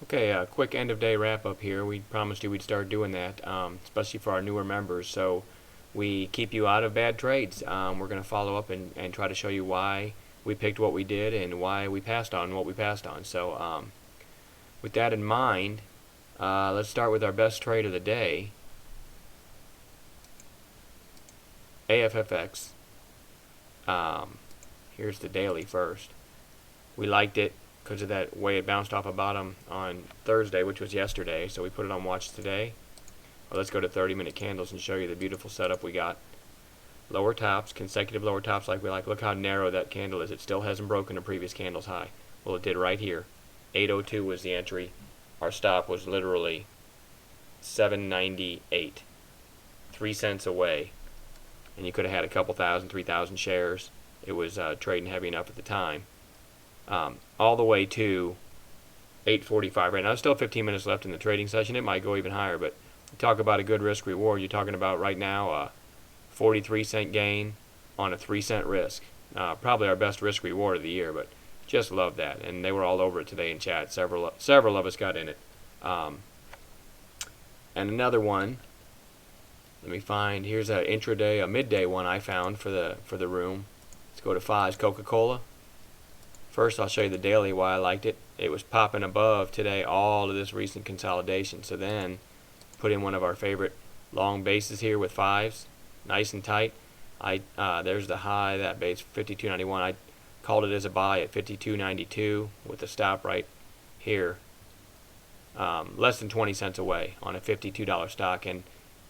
Okay, a quick end of day wrap up here. We promised you we'd start doing that, especially for our newer members. So we keep you out of bad trades. We're going to follow up and try to show you why we picked what we did and why we passed on what we passed on. So with that in mind, let's start with our best trade of the day. AFFX. Here's the daily first. We liked it because of that way it bounced off a bottom on Thursday, which was yesterday, so we put it on watch today. Well, let's go to 30-minute candles and show you the beautiful setup we got. Lower tops, consecutive lower tops like we like. Look how narrow that candle is. It still hasn't broken the previous candle's high. Well, it did right here. 802 was the entry. Our stop was literally 798, 3 cents away, and you could have had a couple thousand, 3,000 shares. It was trading heavy enough at the time. All the way to 8:45 right now. There's still 15 minutes left in the trading session. It might go even higher, but talk about a good risk reward. You're talking about right now a 43-cent gain on a 3-cent risk. Probably our best risk reward of the year, but just love that. And they were all over it today in chat. Several of us got in it. And another one. Let me find. Here's a intraday, a midday one I found for the room. Let's go to 5's Coca-Cola. First, I'll show you the daily why I liked it. It was popping above today all of this recent consolidation. So then, put in one of our favorite long bases here with 5s, nice and tight. There's the high, that base 52.91. I called it as a buy at 52.92 with a stop right here, less than 20 cents away on a $52 stock, and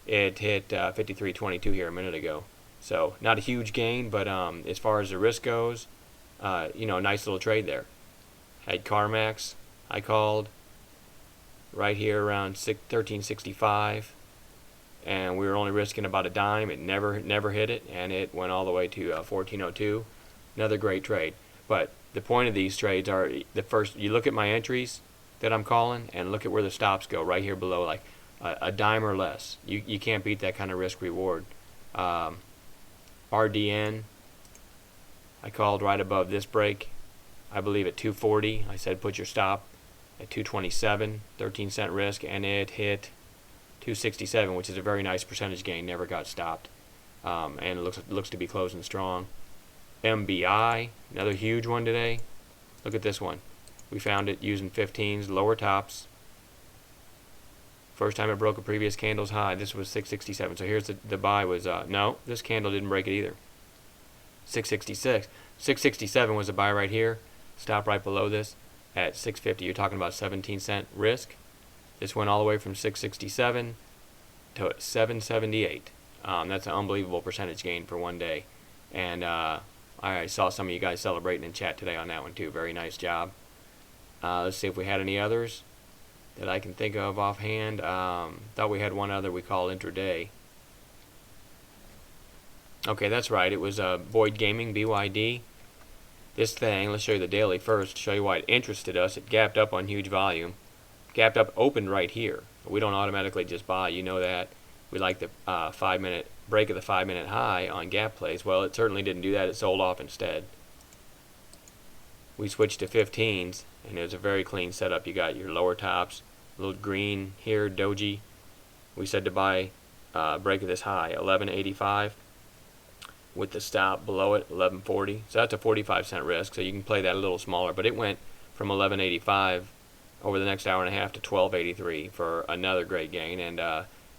it hit 53.22 here a minute ago. So not a huge gain, but as far as the risk goes, nice little trade there. Had CarMax, I called right here around 13.65, and we were only risking about a dime. It never hit it, and it went all the way to 14.02. Another great trade. But the point of these trades are the first. You look at my entries that I'm calling, and look at where the stops go right here below, like a dime or less. You can't beat that kind of risk reward. RDN. I called right above this break, I believe at 240. I said put your stop at 227, 13-cent risk, and it hit 267, which is a very nice percentage gain. Never got stopped, and it looks to be closing strong. MBI, another huge one today. Look at this one. We found it using 15s, lower tops. First time it broke a previous candle's high. This was 667. So here's the buy was no, this candle didn't break it either. 666. 667 was a buy right here. Stop right below this at 650. You're talking about 17-cent risk. This went all the way from 667 to 778. That's an unbelievable percentage gain for one day. And I saw some of you guys celebrating in chat today on that one too. Very nice job. Let's see if we had any others that I can think of offhand. Thought we had one other we call intraday. Okay, that's right. It was Boyd Gaming, BYD. This thing, let's show you the daily first, show you why it interested us. It gapped up on huge volume. Gapped up, opened right here. We don't automatically just buy, you know that. We like the 5-minute break of the 5-minute high on gap plays. Well, it certainly didn't do that. It sold off instead. We switched to 15s, and it was a very clean setup. You got your lower tops, a little green here, doji. We said to buy break of this high, 11.85. With the stop below it, 11.40. So that's a 45-cent risk, so you can play that a little smaller. But it went from 11.85 over the next hour and a half to 12.83 for another great gain. And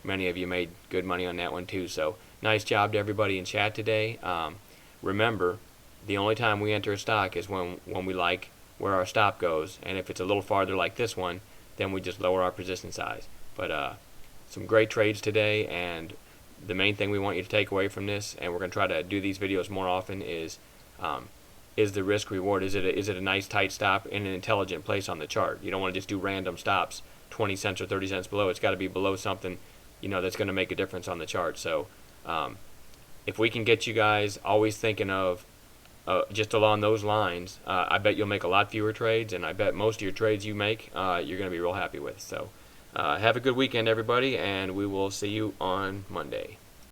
many of you made good money on that one too. So nice job to everybody in chat today. Remember, the only time we enter a stock is when we like where our stop goes. And if it's a little farther like this one, then we just lower our position size. But some great trades today, and the main thing we want you to take away from this, and we're going to try to do these videos more often, is the risk reward. Is it a nice tight stop in an intelligent place on the chart? You don't want to just do random stops 20 cents or 30 cents below. It's got to be below something that's going to make a difference on the chart. So if we can get you guys always thinking of just along those lines, I bet you'll make a lot fewer trades, and I bet most of your trades you make you're going to be real happy with. So have a good weekend, everybody, and we will see you on Monday.